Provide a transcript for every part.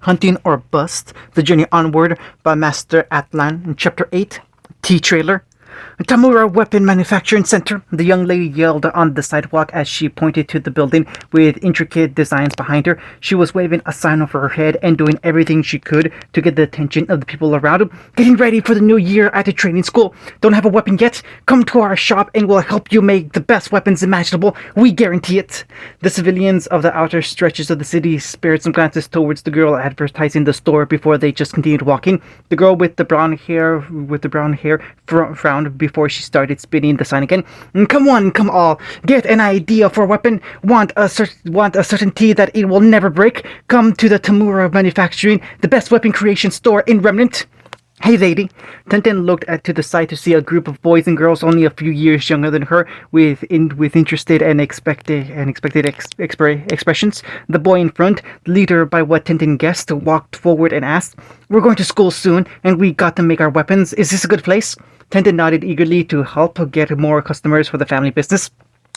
Hunting or Bust, The Journey Onward by Master Atlan, Chapter 8, T-Trailer. Tamura Weapon Manufacturing Center, the young lady yelled on the sidewalk as she pointed to the building with intricate designs behind her. She was waving a sign over her head and doing everything she could to get the attention of the people around her. Getting ready for the new year at the training school. Don't have a weapon yet? Come to our shop and we'll help you make the best weapons imaginable. We guarantee it. The civilians of the outer stretches of the city spared some glances towards the girl advertising the store before they just continued walking. The girl with the brown hair frowned before she started spinning the sign again. Come on, come all. Get an idea for a weapon. Want a certainty that it will never break? Come to the Tamura Manufacturing, the best weapon creation store in Remnant. Hey lady. Tenten looked to the side to see a group of boys and girls only a few years younger than her with interested and expected expressions. The boy in front, leader by what Tenten guessed, walked forward and asked, "We're going to school soon and we got to make our weapons. Is this a good place?" Tenten nodded eagerly to help get more customers for the family business.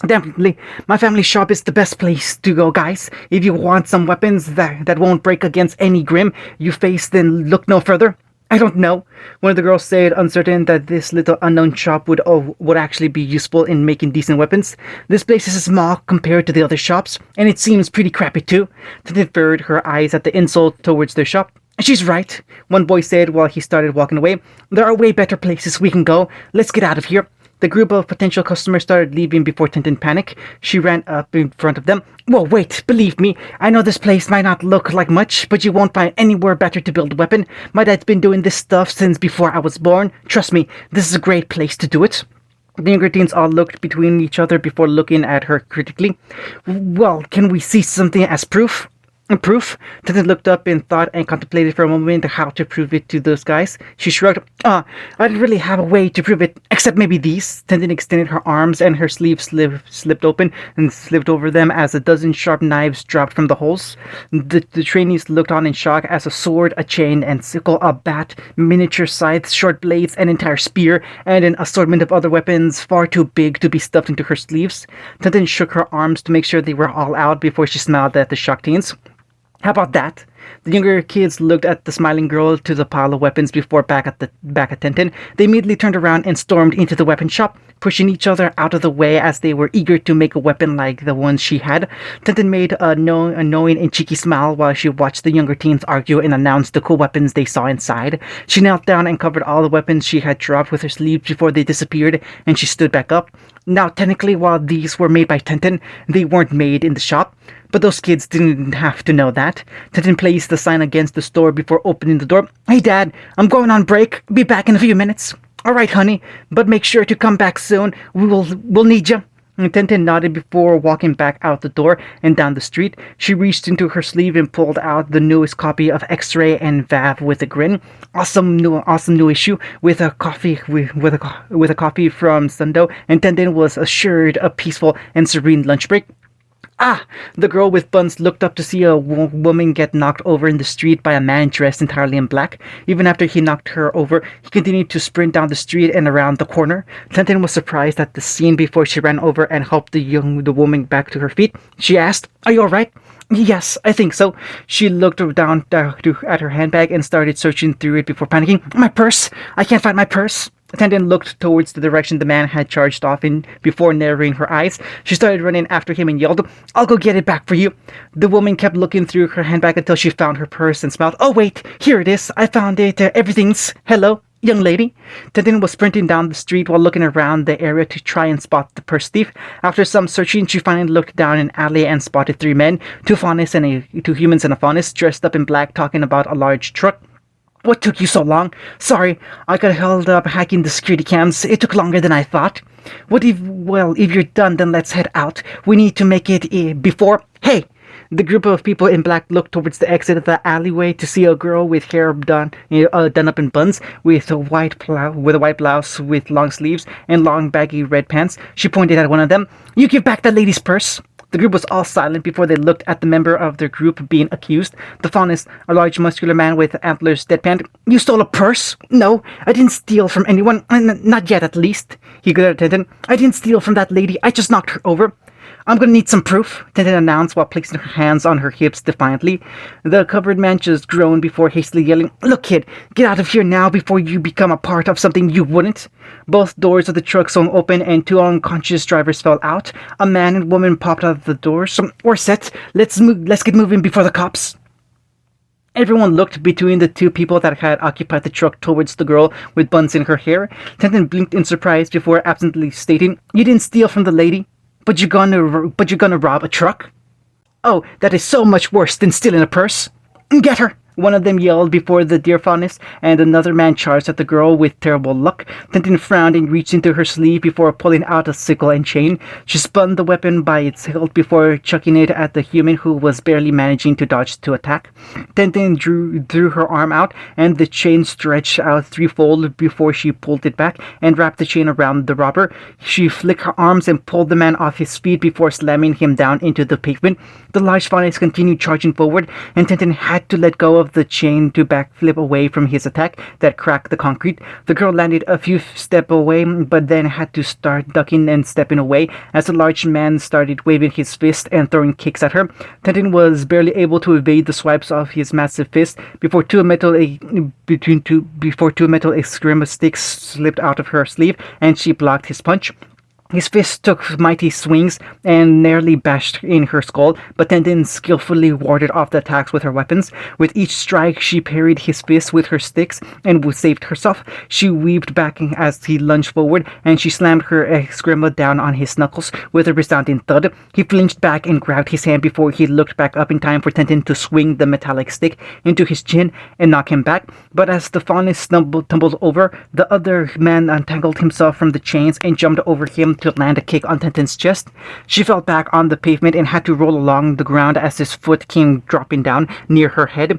Definitely. My family shop is the best place to go, guys. If you want some weapons that won't break against any grim you face, then look no further. I don't know. One of the girls said, uncertain that this little unknown shop would actually be useful in making decent weapons. This place is small compared to the other shops, and it seems pretty crappy too. Tenten furrowed her eyes at the insult towards their shop. She's right, one boy said while he started walking away. There are way better places we can go. Let's get out of here. The group of potential customers started leaving before Tenten panicked. She ran up in front of them. Whoa, wait, believe me, I know this place might not look like much, but you won't find anywhere better to build a weapon. My dad's been doing this stuff since before I was born. Trust me, this is a great place to do it. The younger teens all looked between each other before looking at her critically. Well, can we see something as proof? Proof? Tenten looked up in thought and contemplated for a moment how to prove it to those guys. She shrugged. I didn't really have a way to prove it, except maybe these. Tenten extended her arms and her sleeves slipped open and slipped over them as a dozen sharp knives dropped from the holes. The trainees looked on in shock as a sword, a chain and sickle, a bat, miniature scythes, short blades, an entire spear, and an assortment of other weapons far too big to be stuffed into her sleeves. Tenten shook her arms to make sure they were all out before she smiled at the shocked teens. How about that? The younger kids looked at the smiling girl to the pile of weapons before back at Tenten. They immediately turned around and stormed into the weapon shop, pushing each other out of the way as they were eager to make a weapon like the one she had. Tenten made a knowing and cheeky smile while she watched the younger teens argue and announce the cool weapons they saw inside. She knelt down and covered all the weapons she had dropped with her sleeves before they disappeared, and she stood back up. Now, technically, while these were made by Tenten, they weren't made in the shop. But those kids didn't have to know that. Tenten placed the sign against the store before opening the door. Hey Dad, I'm going on break. Be back in a few minutes. Alright honey, but make sure to come back soon. We'll need you. Tenten nodded before walking back out the door and down the street. She reached into her sleeve and pulled out the newest copy of X-Ray and Vav with a grin. Awesome new issue with a coffee from Sundo, and Tenten was assured a peaceful and serene lunch break. The girl with buns looked up to see a woman get knocked over in the street by a man dressed entirely in black. Even after he knocked her over, he continued to sprint down the street and around the corner. Tenten was surprised at the scene before she ran over and helped the woman back to her feet. She asked, "Are you alright?" "Yes, I think so." She looked down at her handbag and started searching through it before panicking. "My purse! I can't find my purse!" Tenten looked towards the direction the man had charged off in before narrowing her eyes. She started running after him and yelled, "I'll go get it back for you." The woman kept looking through her handbag until she found her purse and smiled. "Oh wait, here it is. I found it. Everything's... Hello, young lady." Tenten was sprinting down the street while looking around the area to try and spot the purse thief. After some searching, she finally looked down an alley and spotted three men, two humans and a faunus, dressed up in black, talking about a large truck. "What took you so long? Sorry, I got held up hacking the security cams. It took longer than I thought." If you're done, then let's head out. We need to make it before... Hey!" The group of people in black looked towards the exit of the alleyway to see a girl with hair done up in buns, with a white blouse with long sleeves and long baggy red pants. She pointed at one of them. "You give back that lady's purse." The group was all silent before they looked at the member of their group being accused. The faunus, a large muscular man with antlers, deadpanned. "You stole a purse?" "No, I didn't steal from anyone. Not yet, at least." He glared at Tenten. "I didn't steal from that lady. I just knocked her over." I'm gonna need some proof, Tintin announced while placing her hands on her hips defiantly. The covered man just groaned before hastily yelling, "Look, kid, get out of here now before you become a part of something you wouldn't." Both doors of the truck swung open and two unconscious drivers fell out. A man and woman popped out of the doors. "We're set. Let's get moving before the cops." Everyone looked between the two people that had occupied the truck towards the girl with buns in her hair. Tintin blinked in surprise before absently stating, "You didn't steal from the lady? But you're gonna rob a truck? Oh, that is so much worse than stealing a purse. Get her!" One of them yelled before the deer fondness, and another man charged at the girl with terrible luck. Tintin frowned and reached into her sleeve before pulling out a sickle and chain. She spun the weapon by its hilt before chucking it at the human who was barely managing to dodge to attack. Tintin drew her arm out, and the chain stretched out threefold before she pulled it back and wrapped the chain around the robber. She flicked her arms and pulled the man off his feet before slamming him down into the pavement. The large fondness continued charging forward, and Tintin had to let go of the chain to backflip away from his attack that cracked the concrete. The girl landed a few steps away, but then had to start ducking and stepping away as the large man started waving his fist and throwing kicks at her. Tintin was barely able to evade the swipes of his massive fist before two metal escrima sticks slipped out of her sleeve, and she blocked his punch. His fist took mighty swings and nearly bashed in her skull, but Tintin skillfully warded off the attacks with her weapons. With each strike, she parried his fists with her sticks and saved herself. She weaved back as he lunged forward, and she slammed her escrima down on his knuckles with a resounding thud. He flinched back and grabbed his hand before he looked back up in time for Tintin to swing the metallic stick into his chin and knock him back. But as the fondness tumbled over, the other man untangled himself from the chains and jumped over him to land a kick on Tintin's chest. She fell back on the pavement and had to roll along the ground as his foot came dropping down near her head.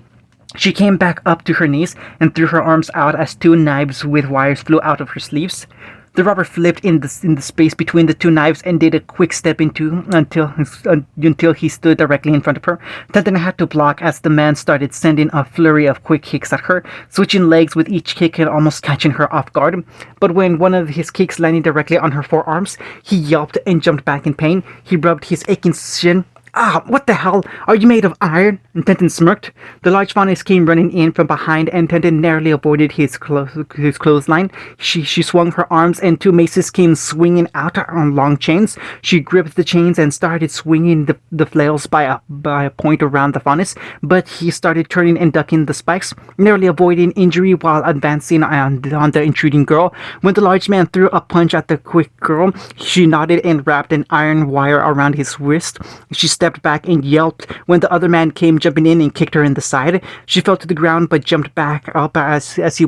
She came back up to her knees and threw her arms out as two knives with wires flew out of her sleeves. The robber flipped in the space between the two knives and did a quick step into until he stood directly in front of her. Tintin had to block as the man started sending a flurry of quick kicks at her, switching legs with each kick and almost catching her off guard. But when one of his kicks landed directly on her forearms, he yelped and jumped back in pain. He rubbed his aching shin. "Ah, what the hell? Are you made of iron?" And Tintin smirked. The large fondness came running in from behind, and Tintin narrowly avoided his clothesline. She swung her arms, and two maces came swinging out on long chains. She gripped the chains and started swinging the flails by a point around the fondness, but he started turning and ducking the spikes, narrowly avoiding injury while advancing on the intruding girl. When the large man threw a punch at the quick girl, she nodded and wrapped an iron wire around his wrist. She stepped back and yelped when the other man came jumping in and kicked her in the side. She fell to the ground but jumped back up as he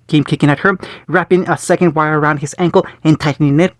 came kicking at her, wrapping a second wire around his ankle and tightening it.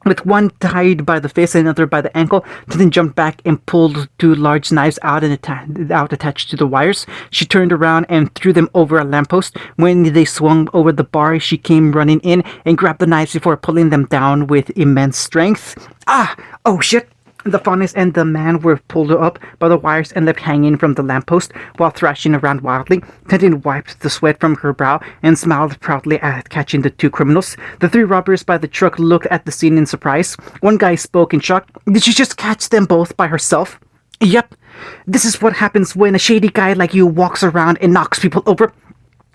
With one tied by the fist and another by the ankle, Tintin jumped back and pulled two large knives out attached to the wires. She turned around and threw them over a lamppost. When they swung over the bar, she came running in and grabbed the knives before pulling them down with immense strength. "Ah! Oh shit!" The fondness and the man were pulled up by the wires and left hanging from the lamppost while thrashing around wildly. Tintin wiped the sweat from her brow and smiled proudly at catching the two criminals. The three robbers by the truck looked at the scene in surprise. One guy spoke in shock. "Did she just catch them both by herself?" "Yep. This is what happens when a shady guy like you walks around and knocks people over."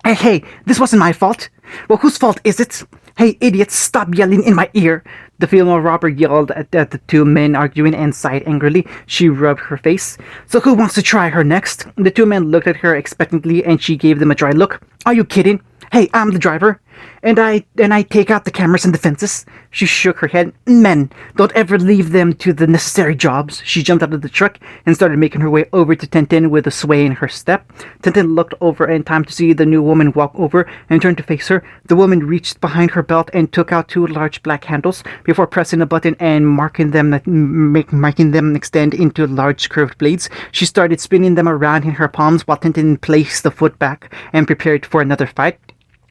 Hey, this wasn't my fault." "Well, whose fault is it?" "Hey, idiots, stop yelling in my ear." The female robber yelled at the two men arguing and sighed angrily. She rubbed her face. "So who wants to try her next?" The two men looked at her expectantly and she gave them a dry look. "Are you kidding? Hey, I'm the driver. And I take out the cameras and the fences." She shook her head. "Men, don't ever leave them to the necessary jobs." She jumped out of the truck and started making her way over to Tintin with a sway in her step. Tintin looked over in time to see the new woman walk over and turn to face her. The woman reached behind her belt and took out two large black handles before pressing a button and making them extend into large curved blades. She started spinning them around in her palms while Tintin placed the foot back and prepared for another fight.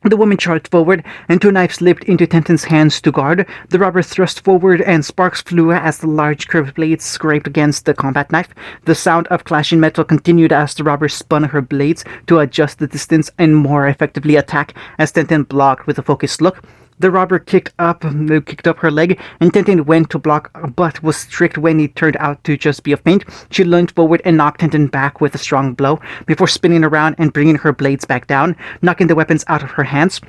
The woman charged forward, and two knives slipped into Tintin's hands to guard. The robber thrust forward, and sparks flew as the large curved blades scraped against the combat knife. The sound of clashing metal continued as the robber spun her blades to adjust the distance and more effectively attack as Tintin blocked with a focused look. The robber kicked up her leg, and Tintin went to block, but was tricked when it turned out to just be a feint. She lunged forward and knocked Tintin back with a strong blow, before spinning around and bringing her blades back down, knocking the weapons out of her hands.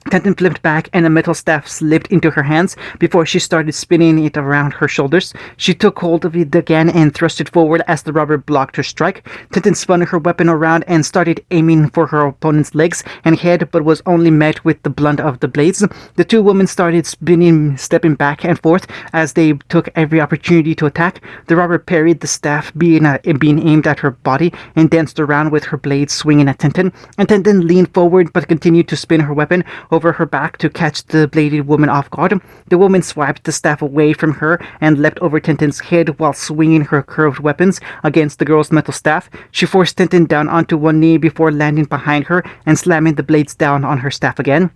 Tintin flipped back and a metal staff slipped into her hands before she started spinning it around her shoulders. She took hold of it again and thrust it forward as the robber blocked her strike. Tintin spun her weapon around and started aiming for her opponent's legs and head, but was only met with the blunt of the blades. The two women started stepping back and forth as they took every opportunity to attack. The robber parried the staff being aimed at her body and danced around with her blades swinging at Tintin. And Tintin leaned forward but continued to spin her weapon over her back to catch the bladed woman off guard. The woman swiped the staff away from her and leapt over Tintin's head while swinging her curved weapons against the girl's metal staff. She forced Tintin down onto one knee before landing behind her and slamming the blades down on her staff again.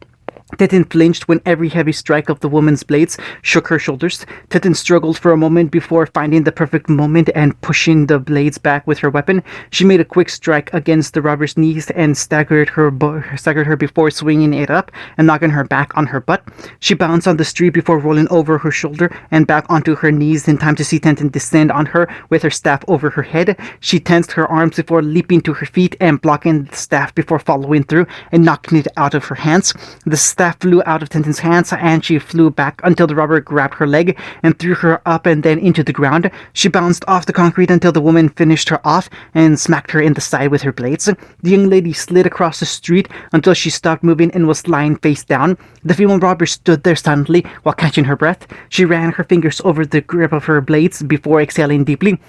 Tintin flinched when every heavy strike of the woman's blades shook her shoulders. Tintin struggled for a moment before finding the perfect moment and pushing the blades back with her weapon. She made a quick strike against the robber's knees and staggered her before swinging it up and knocking her back on her butt. She bounced on the street before rolling over her shoulder and back onto her knees in time to see Tintin descend on her with her staff over her head. She tensed her arms before leaping to her feet and blocking the staff before following through and knocking it out of her hands. The staff flew out of Tintin's hands and she flew back until the robber grabbed her leg and threw her up and then into the ground. She bounced off the concrete until the woman finished her off and smacked her in the side with her blades. The young lady slid across the street until she stopped moving and was lying face down. The female robber stood there silently while catching her breath. She ran her fingers over the grip of her blades before exhaling deeply.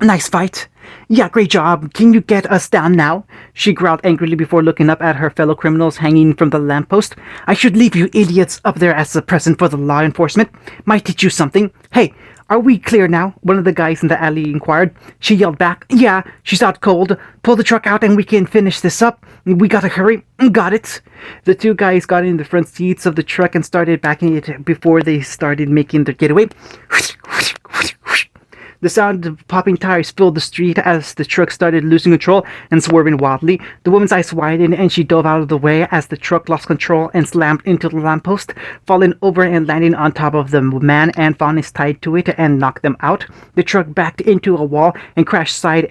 "Nice fight." "Yeah, great job. Can you get us down now?" she growled angrily before looking up at her fellow criminals hanging from the lamppost. "I should leave you idiots up there as a present for the law enforcement. Might teach you something. Hey, are we clear now?" one of the guys in the alley inquired. She yelled back, "Yeah, she's out cold. Pull the truck out and we can finish this up. We gotta hurry." "Got it." The two guys got in the front seats of the truck and started backing it before they started making their getaway. The sound of popping tires filled the street as the truck started losing control and swerving wildly. The woman's eyes widened and she dove out of the way as the truck lost control and slammed into the lamppost, falling over and landing on top of the man and Fawn tied to it and knocked them out. The truck backed into a wall and crashed while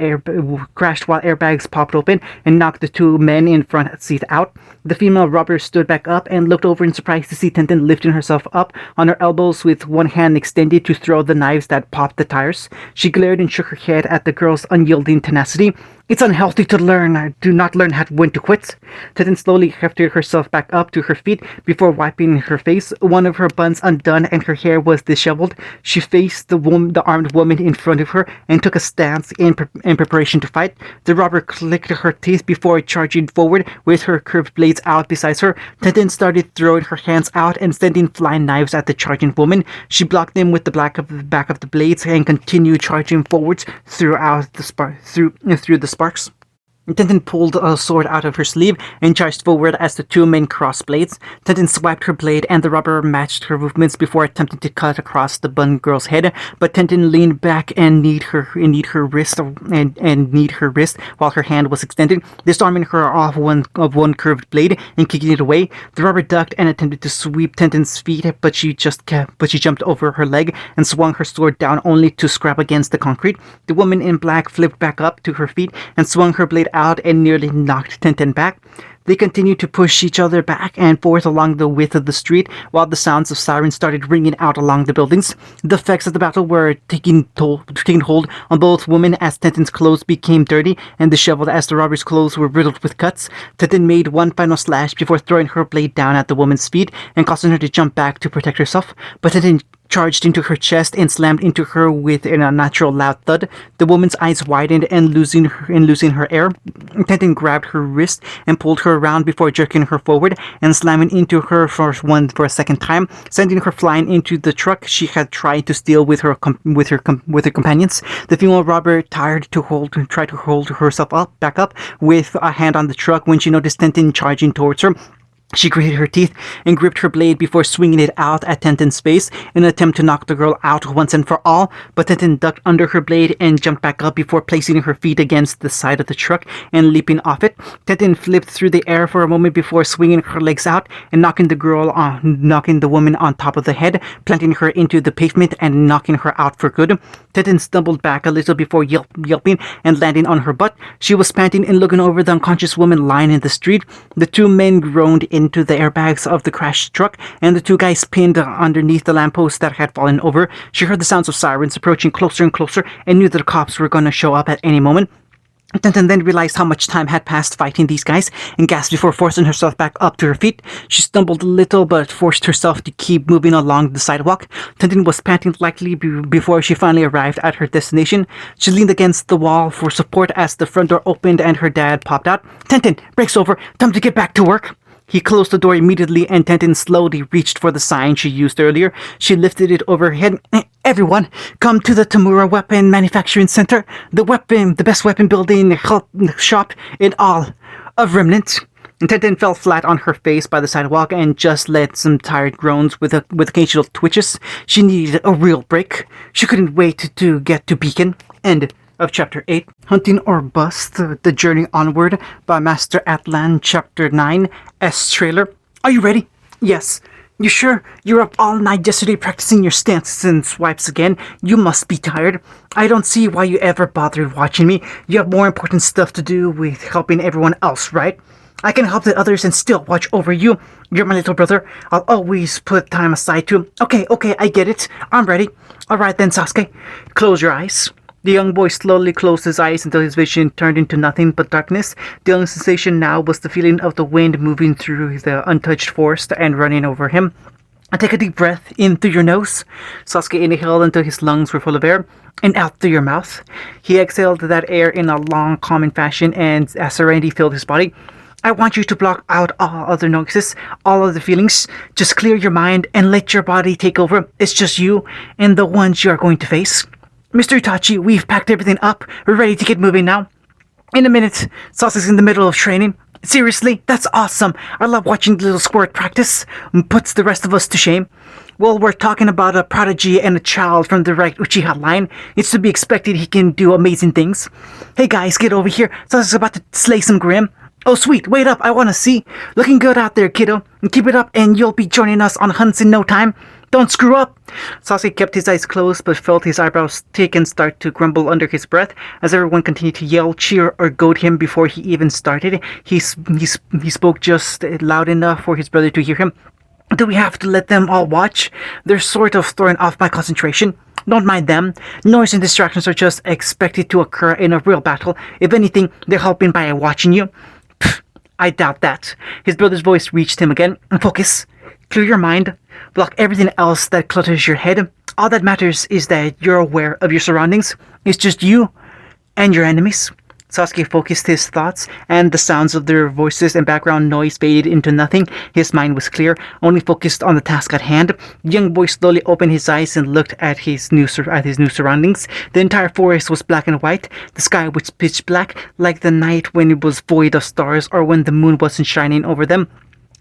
airbags popped open and knocked the two men in front seat out. The female robber stood back up and looked over in surprise to see Tintin lifting herself up on her elbows with one hand extended to throw the knives that popped the tires. She glared and shook her head at the girl's unyielding tenacity. "It's unhealthy to not learn when to quit." Tintin slowly hefted herself back up to her feet before wiping her face. One of her buns undone and her hair was disheveled. She faced the armed woman in front of her and took a stance in preparation to fight. The robber clicked her teeth before charging forward with her curved blades out beside her. Tintin started throwing her hands out and sending flying knives at the charging woman. She blocked them with the back of the blades and continued charging forwards through the sparks. Tintin pulled a sword out of her sleeve and charged forward as the two men crossed blades. Tintin swiped her blade and the robber matched her movements before attempting to cut across the bun girl's head, but Tintin leaned back and kneed her wrist while her hand was extended, disarming her off one curved blade and kicking it away. The robber ducked and attempted to sweep Tintin's feet, but she jumped over her leg and swung her sword down only to scrap against the concrete. The woman in black flipped back up to her feet and swung her blade out and nearly knocked Tintin back. They continued to push each other back and forth along the width of the street while the sounds of sirens started ringing out along the buildings. The effects of the battle were taking hold on both women as Tintin's clothes became dirty and disheveled as the robber's clothes were riddled with cuts. Tintin made one final slash before throwing her blade down at the woman's feet and causing her to jump back to protect herself, but Tintin charged into her chest and slammed into her with an unnatural loud thud. The woman's eyes widened and losing her air. Tintin grabbed her wrist and pulled her around before jerking her forward and slamming into her for a second time, sending her flying into the truck she had tried to steal with her companions. The female robber tried to hold herself back up with a hand on the truck when she noticed Tintin charging towards her. She gritted her teeth and gripped her blade before swinging it out at Tenten's face in an attempt to knock the girl out once and for all, but Tenten ducked under her blade and jumped back up before placing her feet against the side of the truck and leaping off it. Tenten flipped through the air for a moment before swinging her legs out and knocking the woman on top of the head, planting her into the pavement and knocking her out for good. Tenten stumbled back a little before yelping and landing on her butt. She was panting and looking over the unconscious woman lying in the street. The two men groaned into the airbags of the crashed truck, and the two guys pinned underneath the lamppost that had fallen over. She heard the sounds of sirens approaching closer and closer and knew that the cops were going to show up at any moment. Tenten then realized how much time had passed fighting these guys and gasped before forcing herself back up to her feet. She stumbled a little but forced herself to keep moving along the sidewalk. Tenten was panting lightly before she finally arrived at her destination. She leaned against the wall for support as the front door opened and her dad popped out. "Tenten, break's over. Time to get back to work." He closed the door immediately and Tenten slowly reached for the sign she used earlier. She lifted it over her head. "Everyone, come to the Tamura Weapon Manufacturing Center. The best weapon building shop in all of Remnant." Tenten fell flat on her face by the sidewalk and just let some tired groans with occasional twitches. She needed a real break. She couldn't wait to get to Beacon. End of Chapter 8. Hunting or Bust, The Journey Onward by Master Atlan, Chapter 9, S-Trailer. Are you ready? Yes. You sure? You were up all night yesterday practicing your stances and swipes again. You must be tired. I don't see why you ever bothered watching me. You have more important stuff to do with helping everyone else, right? I can help the others and still watch over you. You're my little brother. I'll always put time aside too. Okay, I get it. I'm ready. Alright then, Sasuke. Close your eyes. The young boy slowly closed his eyes until his vision turned into nothing but darkness. The only sensation now was the feeling of the wind moving through the untouched forest and running over him. Take a deep breath in through your nose. Sasuke inhaled until his lungs were full of air, and out through your mouth. He exhaled that air in a long, calming fashion, and as serenity filled his body. I want you to block out all other noises, all other feelings. Just clear your mind and let your body take over. It's just you and the ones you are going to face. Mr. Itachi, we've packed everything up. We're ready to get moving now. In a minute. Sasuke's in the middle of training. Seriously? That's awesome. I love watching the little squirt practice. Puts the rest of us to shame. Well, we're talking about a prodigy and a child from the right Uchiha line. It's to be expected he can do amazing things. Hey guys, get over here. Sasuke's about to slay some grim. Oh sweet, wait up, I wanna see. Looking good out there, kiddo. Keep it up and you'll be joining us on hunts in no time. Don't screw up! Sasuke kept his eyes closed but felt his eyebrows tick and start to grumble under his breath as everyone continued to yell, cheer, or goad him before he even started. He spoke just loud enough for his brother to hear him. Do we have to let them all watch? They're sort of throwing off my concentration. Don't mind them. Noise and distractions are just expected to occur in a real battle. If anything, they're helping by watching you. Pfft, I doubt that. His brother's voice reached him again. Focus. Clear your mind. Block everything else that clutters your head. All that matters is that you're aware of your surroundings. It's just you and your enemies. Sasuke focused his thoughts, and the sounds of their voices and background noise faded into nothing. His mind was clear, only focused on the task at hand. The young boy slowly opened his eyes and looked at his new surroundings. The entire forest was black and white. The sky was pitch black, like the night when it was void of stars or when the moon wasn't shining over them.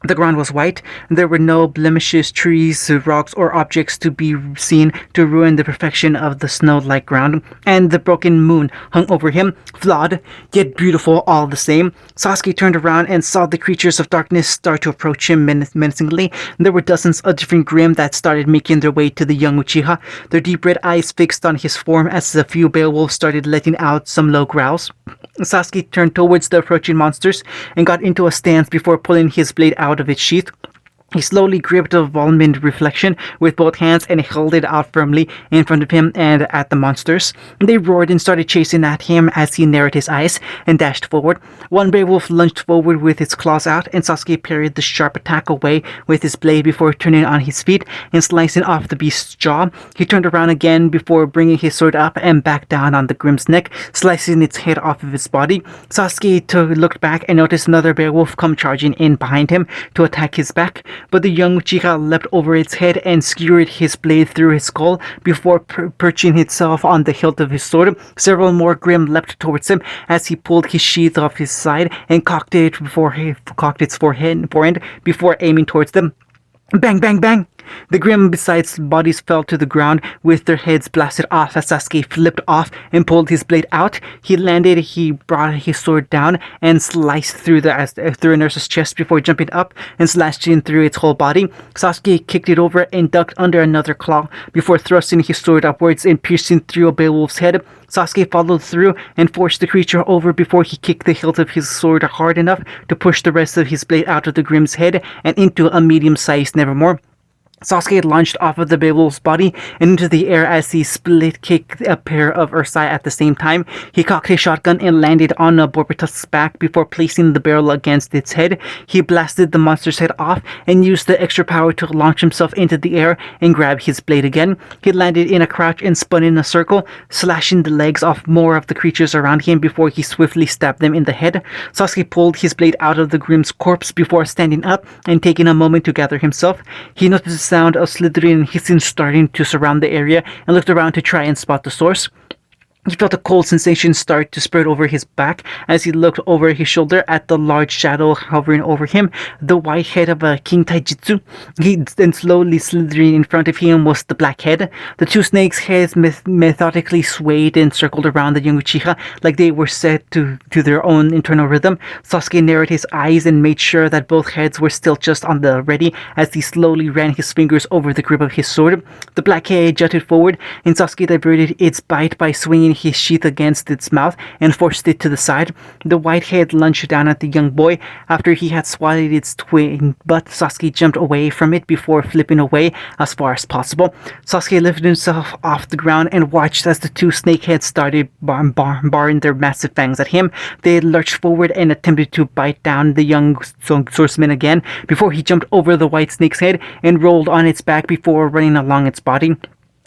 The ground was white. There were no blemishes, trees, rocks, or objects to be seen to ruin the perfection of the snow-like ground, and the broken moon hung over him, flawed, yet beautiful all the same. Sasuke turned around and saw the creatures of darkness start to approach him menacingly. There were dozens of different Grimm that started making their way to the young Uchiha, their deep red eyes fixed on his form as a few Beowulfs started letting out some low growls. Sasuke turned towards the approaching monsters and got into a stance before pulling his blade out of its sheath. He slowly gripped a Volmund reflection with both hands and held it out firmly in front of him and at the monsters. They roared and started chasing at him as he narrowed his eyes and dashed forward. One Beowulf lunged forward with its claws out, and Sasuke parried the sharp attack away with his blade before turning on his feet and slicing off the beast's jaw. He turned around again before bringing his sword up and back down on the Grimm's neck, slicing its head off of its body. Sasuke looked back and noticed another Beowulf come charging in behind him to attack his back. but the young Uchiha leapt over its head and skewered his blade through his skull before perching itself on the hilt of his sword. Several more Grim leapt towards him as he pulled his sheath off his side and cocked its forehand before aiming towards them. Bang, bang, bang! The Grim besides bodies fell to the ground with their heads blasted off as Sasuke flipped off and pulled his blade out. He landed, he brought his sword down and sliced through a nurse's chest before jumping up and slashing through its whole body. Sasuke kicked it over and ducked under another claw before thrusting his sword upwards and piercing through a Beowulf's head. Sasuke followed through and forced the creature over before he kicked the hilt of his sword hard enough to push the rest of his blade out of the Grim's head and into a medium-sized Nevermore. Sasuke launched off of the Beowulf's body and into the air as he split-kicked a pair of Ursai at the same time. He cocked his shotgun and landed on a Borbitusk's back before placing the barrel against its head. He blasted the monster's head off and used the extra power to launch himself into the air and grab his blade again. He landed in a crouch and spun in a circle, slashing the legs off more of the creatures around him before he swiftly stabbed them in the head. Sasuke pulled his blade out of the Grim's corpse before standing up and taking a moment to gather himself. He noticed sound of slithering and hissing starting to surround the area and looked around to try and spot the source. He felt a cold sensation start to spread over his back as he looked over his shoulder at the large shadow hovering over him, the white head of a King Taijutsu. Then slowly slithering in front of him was the black head. The two snakes' heads methodically swayed and circled around the young Uchiha like they were set to their own internal rhythm. Sasuke narrowed his eyes and made sure that both heads were still just on the ready as he slowly ran his fingers over the grip of his sword. The black head jutted forward and Sasuke diverted its bite by swinging his sheath against its mouth and forced it to the side. The white head lunged down at the young boy. After he had swatted its twin butt, Sasuke jumped away from it before flipping away as far as possible. Sasuke lifted himself off the ground and watched as the two snake heads started barring their massive fangs at him. They lurched forward and attempted to bite down the young swordsman again before he jumped over the white snake's head and rolled on its back before running along its body.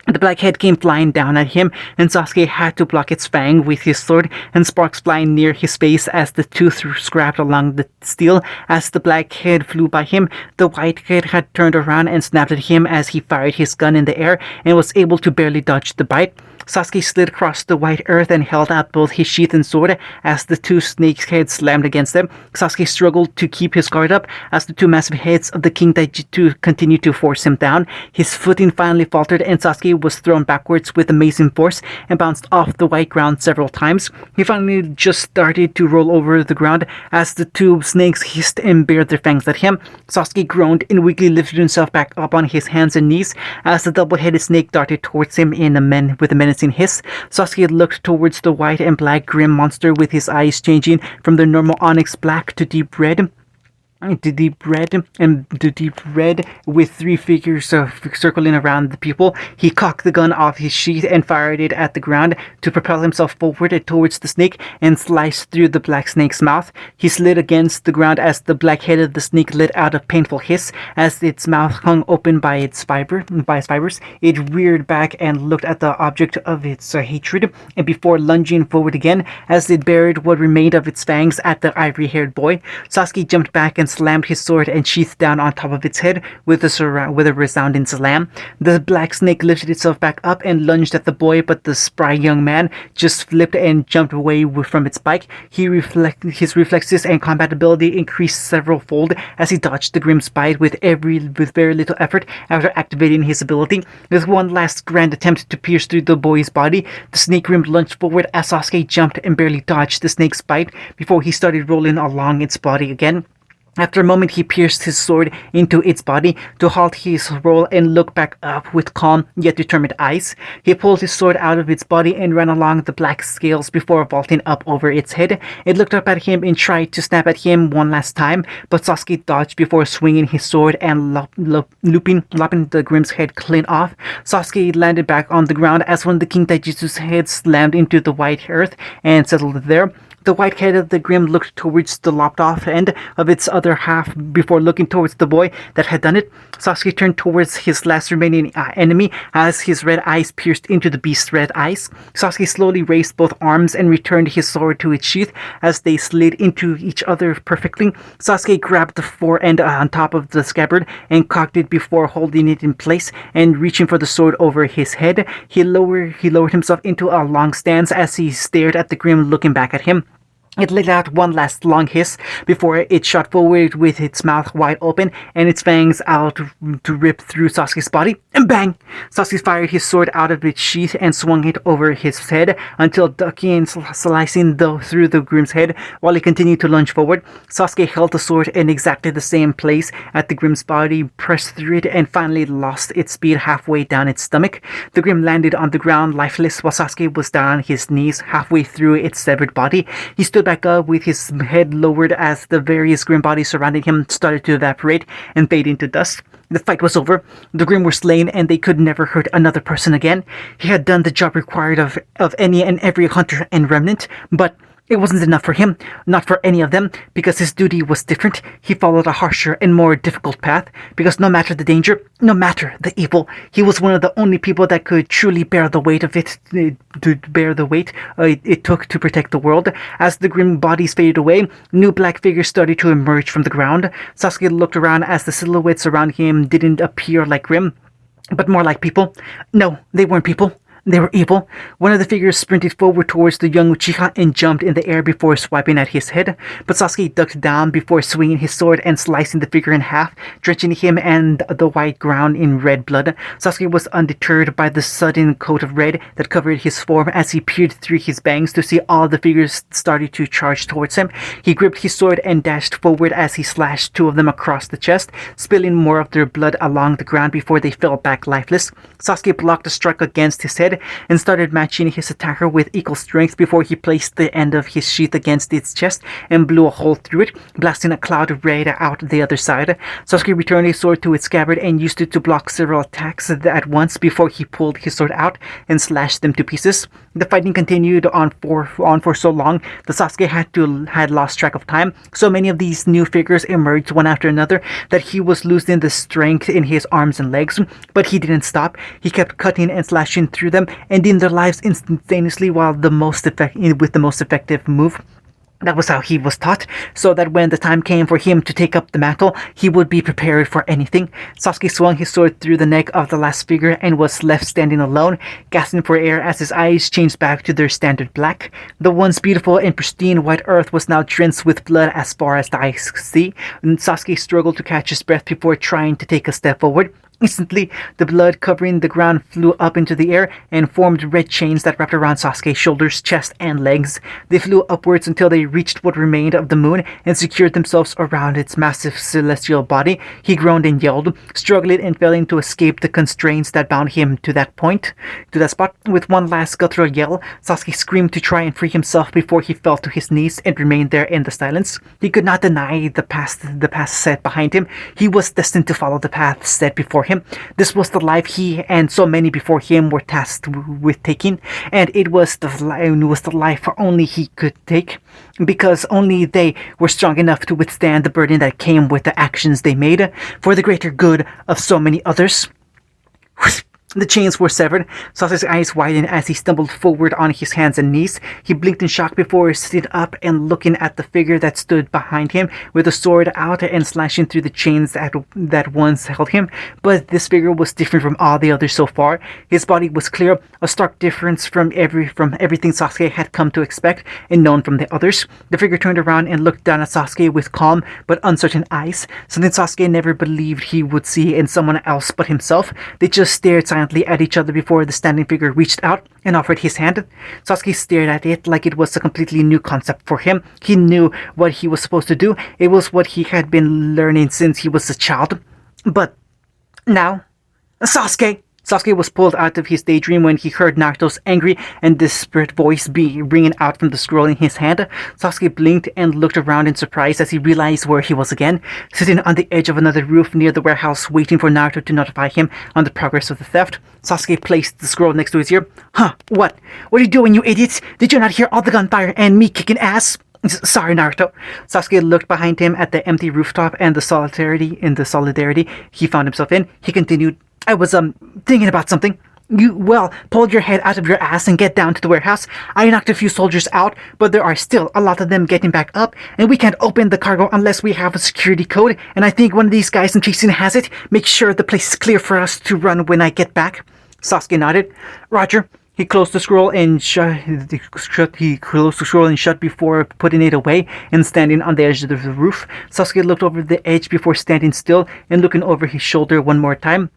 The black head came flying down at him, and Sasuke had to block its fang with his sword, and sparks flying near his face as the tooth scrapped along the steel. As the black head flew by him, the white head had turned around and snapped at him as he fired his gun in the air and was able to barely dodge the bite. Sasuke slid across the white earth and held out both his sheath and sword as the two snakes' heads slammed against them. Sasuke struggled to keep his guard up as the two massive heads of the King Taijutsu continued to force him down. His footing finally faltered and Sasuke was thrown backwards with amazing force and bounced off the white ground several times. He finally just started to roll over the ground as the two snakes hissed and bared their fangs at him. Sasuke groaned and weakly lifted himself back up on his hands and knees as the double-headed snake darted towards him with a menacing hiss. Sasuke looked towards the white and black grim monster with his eyes changing from the normal onyx black to deep red with three figures circling around the people. He cocked the gun off his sheath and fired it at the ground to propel himself forward towards the snake and sliced through the black snake's mouth. He slid against the ground as the black head of the snake let out a painful hiss as its mouth hung open by its fibers. It reared back and looked at the object of its hatred, and before lunging forward again as it buried what remained of its fangs at the ivory-haired boy, Sasuke jumped back and slammed his sword and sheath down on top of its head with a resounding slam. The black snake lifted itself back up and lunged at the boy, but the spry young man just flipped and jumped away from its bite. His reflexes and combat ability increased several fold as he dodged the Grim's bite with very little effort after activating his ability. With one last grand attempt to pierce through the boy's body, the snake Grim lunged forward as Sasuke jumped and barely dodged the snake's bite before he started rolling along its body again. After a moment, he pierced his sword into its body to halt his roll and look back up with calm yet determined eyes. He pulled his sword out of its body and ran along the black scales before vaulting up over its head. It looked up at him and tried to snap at him one last time, but Sasuke dodged before swinging his sword and lopping the Grim's head clean off. Sasuke landed back on the ground as one of the King Taijutsu's heads slammed into the white earth and settled there. The white head of the Grim looked towards the lopped off end of its other half before looking towards the boy that had done it. Sasuke turned towards his last remaining enemy as his red eyes pierced into the beast's red eyes. Sasuke slowly raised both arms and returned his sword to its sheath as they slid into each other perfectly. Sasuke grabbed the forend on top of the scabbard and cocked it before holding it in place and reaching for the sword over his head. He lowered himself into a long stance as he stared at the Grim looking back at him. It let out one last long hiss before it shot forward with its mouth wide open and its fangs out to rip through Sasuke's body. And bang! Sasuke fired his sword out of its sheath and swung it over his head until ducking and slicing through the Grim's head while he continued to lunge forward. Sasuke held the sword in exactly the same place at the Grim's body, pressed through it, and finally lost its speed halfway down its stomach. The Grim landed on the ground lifeless while Sasuke was down on his knees halfway through its severed body. He stood back up with his head lowered as the various Grim bodies surrounding him started to evaporate and fade into dust. The fight was over. The Grim were slain and they could never hurt another person again. He had done the job required of any and every hunter and remnant, but it wasn't enough for him, not for any of them, because his duty was different. He followed a harsher and more difficult path, because no matter the danger, no matter the evil, he was one of the only people that could truly bear the weight of it, it took to protect the world. As the Grim bodies faded away, new black figures started to emerge from the ground. Sasuke looked around as the silhouettes around him didn't appear like Grim, but more like people. No, they weren't people. They were evil. One of the figures sprinted forward towards the young Uchiha and jumped in the air before swiping at his head, but Sasuke ducked down before swinging his sword and slicing the figure in half, drenching him and the white ground in red blood. Sasuke was undeterred by the sudden coat of red that covered his form as he peered through his bangs to see all the figures started to charge towards him. He gripped his sword and dashed forward as he slashed two of them across the chest, spilling more of their blood along the ground before they fell back lifeless. Sasuke blocked a strike against his head and started matching his attacker with equal strength before he placed the end of his sheath against its chest and blew a hole through it, blasting a cloud of red out the other side. Sasuke returned his sword to its scabbard and used it to block several attacks at once before he pulled his sword out and slashed them to pieces. The fighting continued on for so long that Sasuke had lost track of time. So many of these new figures emerged one after another that he was losing the strength in his arms and legs, but he didn't stop. He kept cutting and slashing through them, ending their lives instantaneously with the most effective move. That was how he was taught, so that when the time came for him to take up the mantle, he would be prepared for anything. Sasuke swung his sword through the neck of the last figure and was left standing alone, gasping for air as his eyes changed back to their standard black. The once beautiful and pristine white earth was now drenched with blood as far as the eyes could see, and Sasuke struggled to catch his breath before trying to take a step forward. Instantly, the blood covering the ground flew up into the air and formed red chains that wrapped around Sasuke's shoulders, chest, and legs. They flew upwards until they reached what remained of the moon and secured themselves around its massive celestial body. He groaned and yelled, struggling and failing to escape the constraints that bound him to that spot. With one last guttural yell, Sasuke screamed to try and free himself before he fell to his knees and remained there in the silence. He could not deny the path set behind him. He was destined to follow the path set before him. This was the life he and so many before him were tasked with taking, and it was the life only he could take, because only they were strong enough to withstand the burden that came with the actions they made for the greater good of so many others. The chains were severed. Sasuke's eyes widened as he stumbled forward on his hands and knees. He blinked in shock before sitting up and looking at the figure that stood behind him with a sword out and slashing through the chains that once held him. But this figure was different from all the others so far. His body was clear, a stark difference from everything Sasuke had come to expect and known from the others. The figure turned around and looked down at Sasuke with calm but uncertain eyes, something Sasuke never believed he would see in someone else but himself. They just stared silently at each other before the standing figure reached out and offered his hand. Sasuke stared at it like it was a completely new concept for him. He knew what he was supposed to do. It was what he had been learning since he was a child. But now, Sasuke Sasuke was pulled out of his daydream when he heard Naruto's angry and desperate voice be ringing out from the scroll in his hand. Sasuke blinked and looked around in surprise as he realized where he was again, sitting on the edge of another roof near the warehouse, waiting for Naruto to notify him on the progress of the theft. Sasuke placed the scroll next to his ear. Huh, what? What are you doing, you idiots? Did you not hear all the gunfire and me kicking ass? Sorry, Naruto. Sasuke looked behind him at the empty rooftop and the solidarity he found himself in. He continued, I was, thinking about something. Pull your head out of your ass and get down to the warehouse. I knocked a few soldiers out, but there are still a lot of them getting back up, and we can't open the cargo unless we have a security code, and I think one of these guys in chasing has it. Make sure the place is clear for us to run when I get back. Sasuke nodded. Roger. He closed the scroll and shut before putting it away and standing on the edge of the roof. Sasuke looked over the edge before standing still and looking over his shoulder one more time.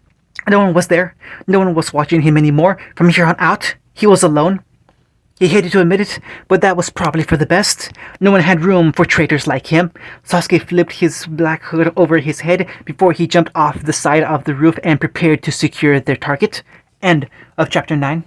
No one was there. No one was watching him anymore. From here on out, he was alone. He hated to admit it, but that was probably for the best. No one had room for traitors like him. Sasuke flipped his black hood over his head before he jumped off the side of the roof and prepared to secure their target. End of chapter 9.